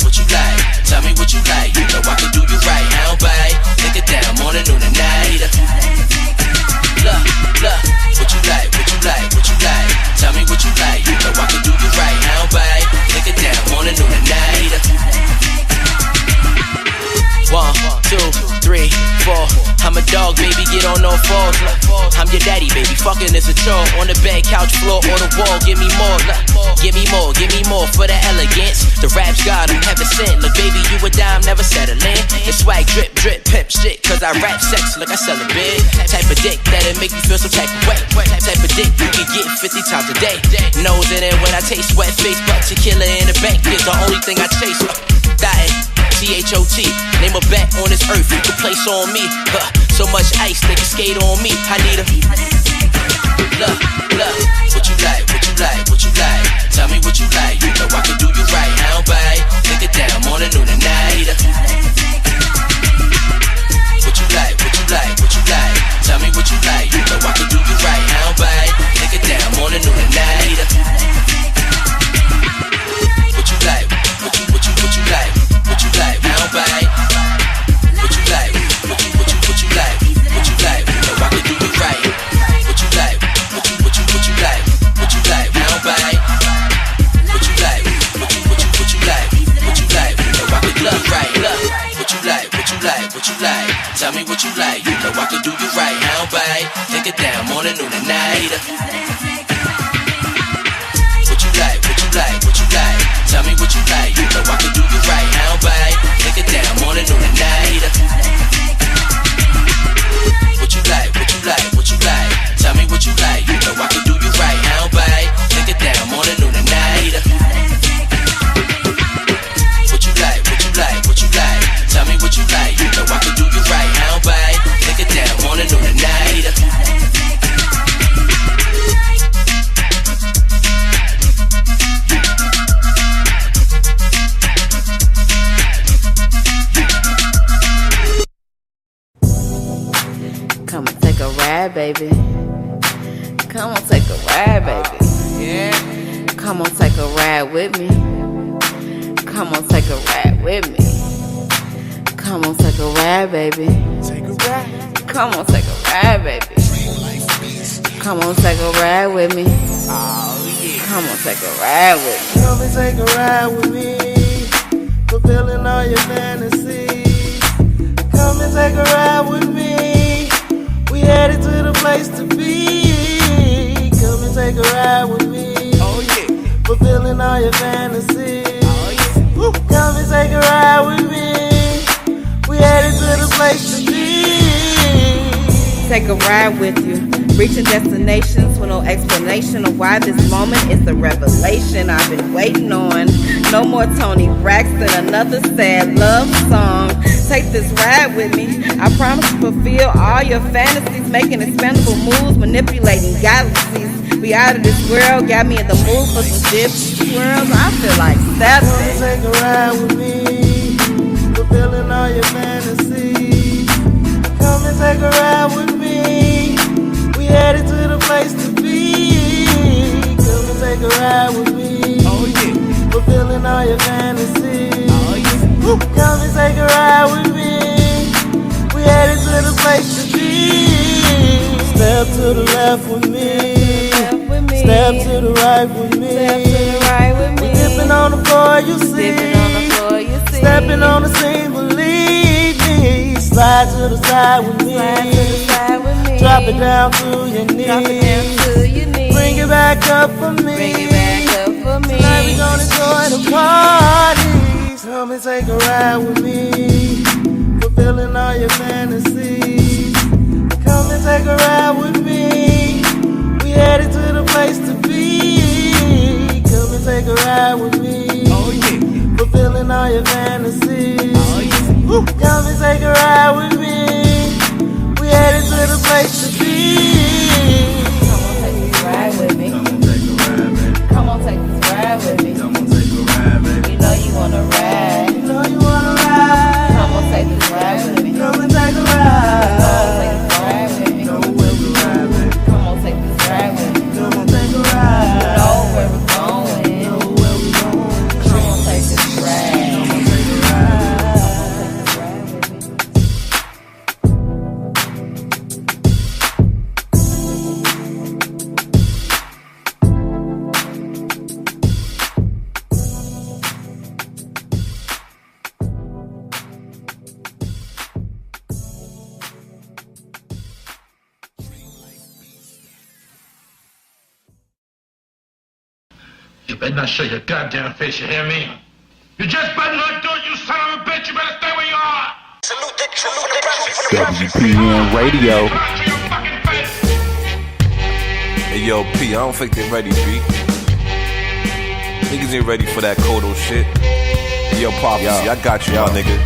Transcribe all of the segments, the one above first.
what you like? Tell me what you like. You know I can do you right. How bad? Take it down, morning, noon, and night. Look, look, what you like? What you like? What you like? Tell me what you like. You know I can do you right. How bad? Take it down, morning, noon, and night. 1, 2, 3, 4. I'm a dog, baby, get on all fours. I'm your daddy, baby, fucking is a chore. On the bed, couch, floor, or the wall. Give me more, give me more, give me more for the elegance. The rap's God, I'm heaven sent. Look, baby, you a dime, never settling. It's swag, drip, drip, pimp shit. Cause I rap sex, look, I sell a big type of dick that'll make you feel some type of way. Type of dick you can get 50 times a day. Nose in it when I taste wet face, but tequila in the bank is the only thing I chase. Dying. C-H-O-T, name a bet on this earth you can place on me. So much ice, they can skate on me. I need a look, look, what you like, what you like, what you like. Tell me what you like, you know I can do you right. How bad? Take it down, morning, noon, and night. What you like, what you like, what you like. Tell me what you like, you know I can do you right. How bad? Take it down, morning, noon, and night. What you like, what you like. What you like, how bad? What you like, what you like, what you like, you know I can do it right. What you like, what you like, how bad? What you like, what you like, you know I can do it right. Look, what you like, what you like, what you like. Tell me what you like, you know I can do you right. How bad? Take it down, morning, noon, and night. What you like, what you like, what you like. Tell me what you like, you know I can do you right. How bad? Take it down, morning, noon, and night. What you like, what you like, what you like. Tell me what you like, you know I can do you right. How bad? Take it down, morning, noon, and night. What you like, what you like, what you like. Tell me what you like, you know I can do you right. How bad? Take it down, morning, noon, and night. Come and take a ride, baby. Come on, take a ride, baby. Yeah. Come on, take a ride with me. Come on, take a ride with me. Come on, take a ride, baby. Take a ride. Come on, take a ride, baby. Come on, take a ride with me. Oh, yeah. Come on, take a ride with me. Come and take a ride with me, fulfilling all your fantasies. Come and take a ride with me, we headed to the place to be. Come and take a ride with me, oh yeah, fulfilling all your fantasies. Oh yeah. Woo. Come and take a ride with me, we headed to the place to be. Take a ride with you, reaching destinations with no explanation of why this moment is the revelation I've been waiting on. No more Tony Braxton, another sad love song. Take this ride with me, I promise to fulfill all your fantasies, making expendable moves, manipulating galaxies. We out of this world, got me in the mood for some dip swirls. I feel like stepping. Come and take a ride with me, fulfilling all your fantasies. Come and take a ride with me, we headed to the place to be. Come and take a ride with me, oh yeah, fulfilling all your fantasies. Oh yeah. Woo. Come and take a ride with me, we headed to the place to be. Step to the left with me, step to the right with me. We dipping on the floor, you see. Stepping on the scene, believe me. Slide to the side with me. Drop it down to your knees. Bring it back up for me. Tonight we gonna enjoy the party. Come and take a ride with me, fulfilling all your fantasies. Come and take a ride with me, we headed to the place to be. Come and take a ride with me, oh yeah, fulfilling all your fantasies. Oh yeah. Woo. Come and take a ride with me, we headed to the place to be. Come on, take this ride with me. Come on, take this ride with me. Come on, take a ride, baby. You know you wanna ride. You know you wanna ride. Come on, take this ride with me. Come and take a ride. Come on, take this ride with me. Come on, take this ride with me. Come on, take a ride. You know where we're going. Know where we going. Come on, take this ride. You better not show your goddamn face, you hear me? You just better not do it, you son of a bitch! You better stay where you are! WPN Radio. Hey yo, P, I don't think they ready, B. Niggas ain't ready for that Kodo shit. Hey, yo, Prophecy, I got you, my nigga.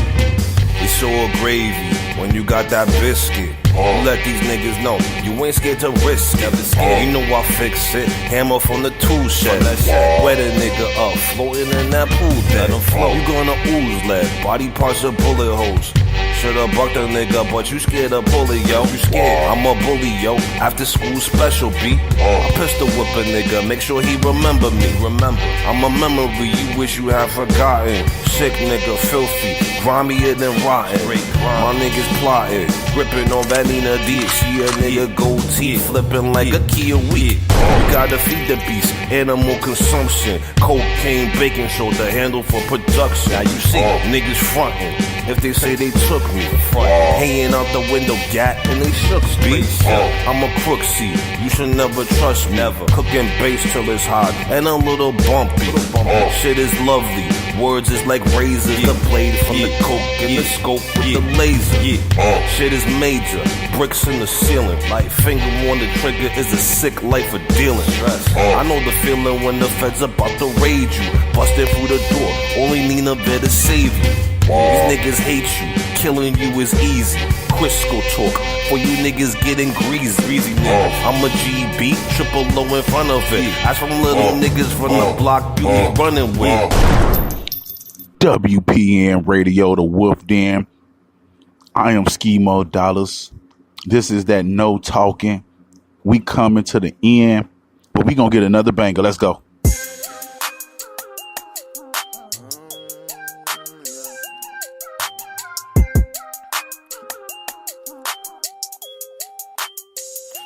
It's all gravy when you got that biscuit. You let these niggas know you ain't scared to risk it. You know I fix it. Hammer from the tool shed. Wet a nigga up, floating in that pool deck. You gonna ooze lead, body parts are bullet holes. Should've bucked a nigga, but you scared of bully, yo. You scared? I'm a bully, yo. After school special beat. I pistol whip a nigga, make sure he remember me. Remember, I'm a memory you wish you had forgotten. Sick nigga, filthy, grimier than rotten. My niggas plotting, gripping on that Nina D. See a nigga gold teeth, flipping like a Kia Wheat. You gotta feed the beast, animal consumption. Cocaine, baking soda, handle for production. Now you see niggas frontin'. If they say they took me, hanging out the window, gat, and they shook me. I'm a crook, see, you should never trust me. Never. Cooking bass till it's hot and a little bumpy. Shit is lovely, words is like razors. The blade from the coke and the scope with the laser. Shit is major, bricks in the ceiling. Like finger on the trigger is a sick life of dealing. I know the feeling when the feds about to raid you. Busted through the door, only Nina there to save you. These niggas hate you, killing you is easy. Crisco talk for you niggas getting greasy. I'm a GB, triple low in front of it. That's from little niggas from the block you be running with. WPN Radio, the Wolf Den. I am Schemo Dollars. This is that No Talking. We coming to the end, but we gonna get another banger. Let's go.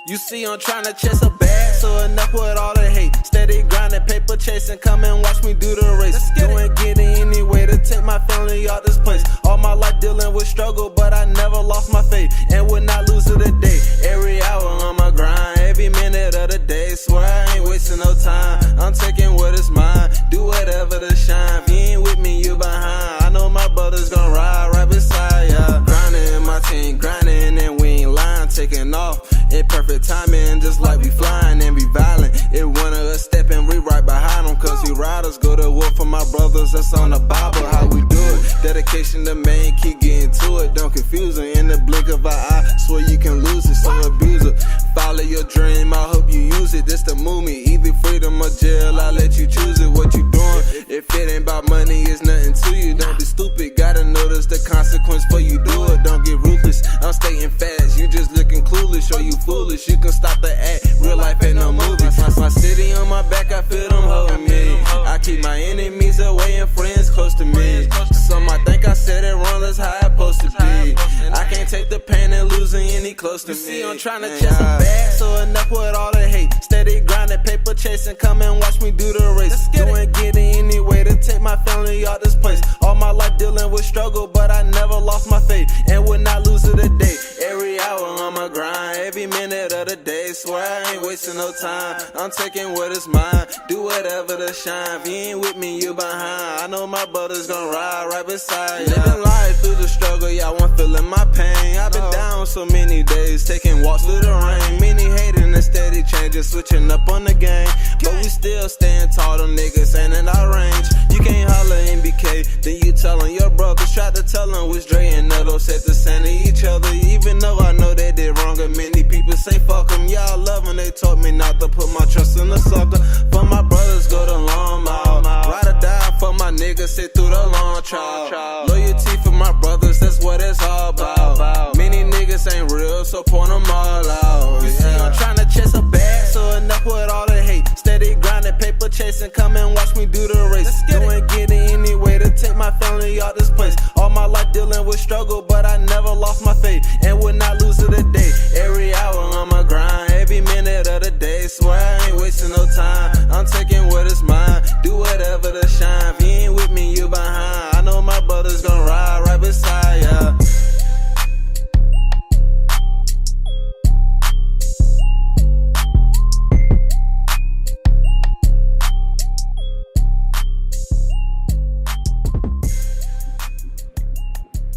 You see, I'm tryna chase a bag, so enough with all the hate. Steady grinding, paper chasing, come and watch me do the race. You ain't getting any way to take my family out this place. All my life dealing with struggle, but I never lost my faith and would not lose it a day. Every hour on my grind, every minute of the day. Swear I ain't wasting no time. I'm taking what is mine, do whatever to shine. If you ain't with me, you behind. I know my brother's gonna ride right beside ya. Grinding in my team, grinding and we ain't lying, taking off. In perfect timing, just like we flying and be violent. If one of us step and we right behind them, cause we riders. Go to war for my brothers, that's on the Bible, how we do it. Dedication to man, keep getting to it. Don't confuse it, in the blink of an eye, swear you can lose it, some abuser. Follow your dream, I hope you use it. This the movie, either freedom or jail, I let you choose it. What you doing? If it ain't about money, it's nothing to you. Don't be stupid, gotta notice the consequence for you do it. Don't get ruthless, I'm stating facts, you just looking clueless, show you foolish, you can stop the act, real life ain't no movie. My city on my back, I feel them holding me. I keep my enemies away and friends close to me. Some I think I said it wrong, that's how it's supposed to be. I can't take the pain and losing any close to me. See, I'm tryna chase a bag, so enough with all the hate. Steady grinding, paper chasing, come and watch me do the race. You ain't getting any way to take my family out this place. All my life dealing with struggle, but I never lost my faith and would not lose it a day. Every hour on my grind, every minute of the day. Swear I ain't wasting no time, I'm taking what is mine, do whatever to shine. If you ain't with me, you behind. I know my brother's gonna ride right beside ya. Living life through the struggle, y'all want feeling my pain. I've been down so many days, taking walks through the rain. Many hating and steady changes, switching up on the game. But we still stand tall, them niggas ain't in our range. You can't holler MBK, then you tellin' your brothers. Tried to tell them which Dre and Netto said the same to each other. Even though I know they did wrong, and many people say fuck them. Y'all love when they taught me not to put my trust in a sucker. For my brothers, go the long mile. Ride or die for my niggas, sit through the long trial. Loyalty for my brothers, that's what it's all about. Many niggas ain't real, so point them all out. You see, I'm tryna chase a bag, so enough with all the hate. Steady grinding, paper chasing, come and watch me do the race. You ain't getting any way to take my family out this place. All my life dealing with struggle, but I never lost my faith and would not lose it a day. Every hour on my grind, every minute of the day. Swear I ain't wasting no time, I'm taking what is mine, do whatever to shine. If you ain't with me, you behind. I know my brother's gonna ride right beside ya.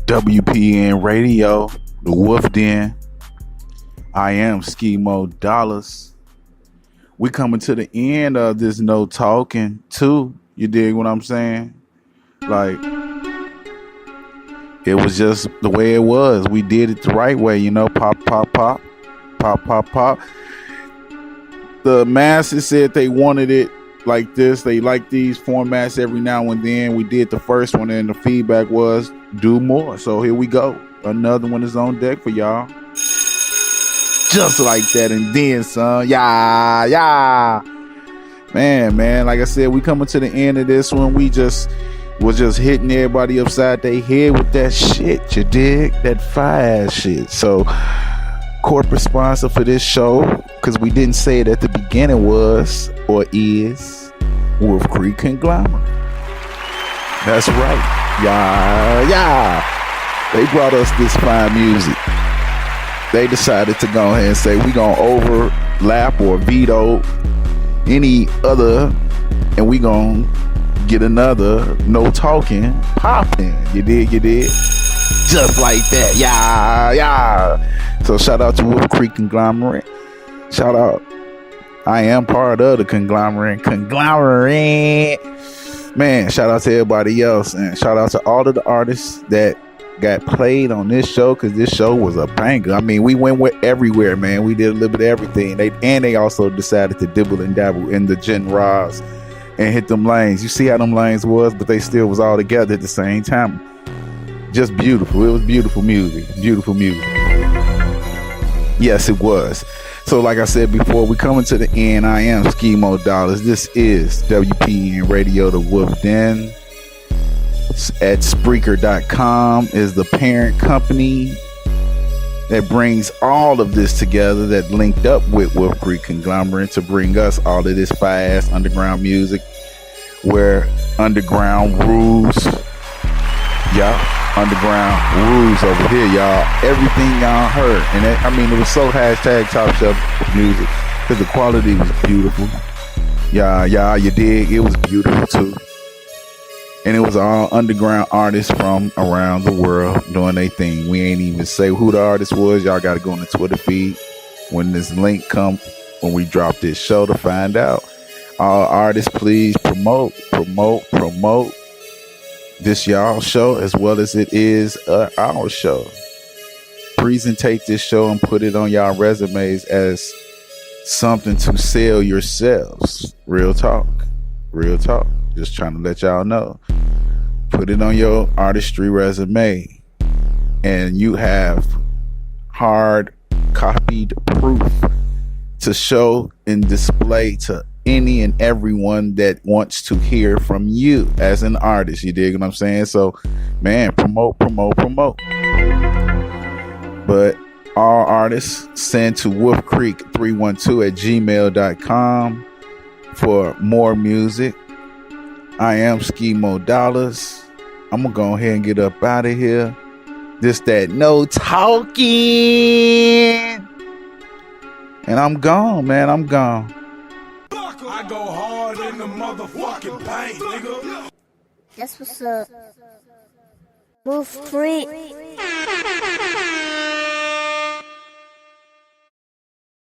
WPN Radio, the Wolf Den. I am Skimo Dollars. We coming to the end of this No Talking too. You dig what I'm saying? Like, it was just the way it was. We did it the right way, you know. Pop, pop, pop. Pop, pop, pop. The masses said they wanted it like this. They like these formats every now and then. We did the first one and the feedback was do more. So here we go. Another one is on deck for y'all. Just like that and then son. Yeah, yeah. Man, like I said, we coming to the end of this one. We just was just hitting everybody upside their head with that shit, you dig? That fire shit. So corporate sponsor for this show, because we didn't say it at the beginning, was or is Wolf Creek Conglomerate. That's right. Yeah. They brought us this fine music. They decided to go ahead and say we gonna overlap or veto any other, and we gonna get another No Talking popping. You dig? Just like that. Yeah. So shout out to Wolf Creek Conglomerate. Shout out. I am part of the conglomerate. Man, shout out to everybody else. And shout out to all of the artists that got played on this show, because this show was a banger. I mean, we went everywhere, man. We did a little bit of everything. They also decided to dibble and dabble in the genres and hit them lanes. You see how them lanes was, but they still was all together at the same time. Just beautiful. It was beautiful music. Yes, it was. So like I said before, we coming to the end. I am Skimo Dollars. This is WPN Radio, the Wolf Den. At Spreaker.com is the parent company that brings all of this together, that linked up with Wolf Creek Conglomerate to bring us all of this fast underground music, where underground rules. Y'all, underground rules over here, y'all. Everything y'all heard, and it was so hashtag top shelf music, because the quality was beautiful. Yeah, you dig? It was beautiful too. And it was all underground artists from around the world doing their thing. We ain't even say who the artist was. Y'all got to go on the Twitter feed when this link come, when we drop this show, to find out. All artists, please promote this y'all show as well as it is our show. Presentate this show and put it on y'all resumes as something to sell yourselves. Real talk. Just trying to let y'all know. Put it on your artistry resume, and you have hard copied proof to show and display to any and everyone that wants to hear from you as an artist. You dig what I'm saying? So, man, promote. But all artists, send to wolfcreek312@gmail.com for more music. I am Skimo Dollars. I'm gonna go ahead and get up out of here. This that No Talking, and I'm gone, man. I'm gone. I go hard in the motherfucking paint, nigga. That's what's up. Move free.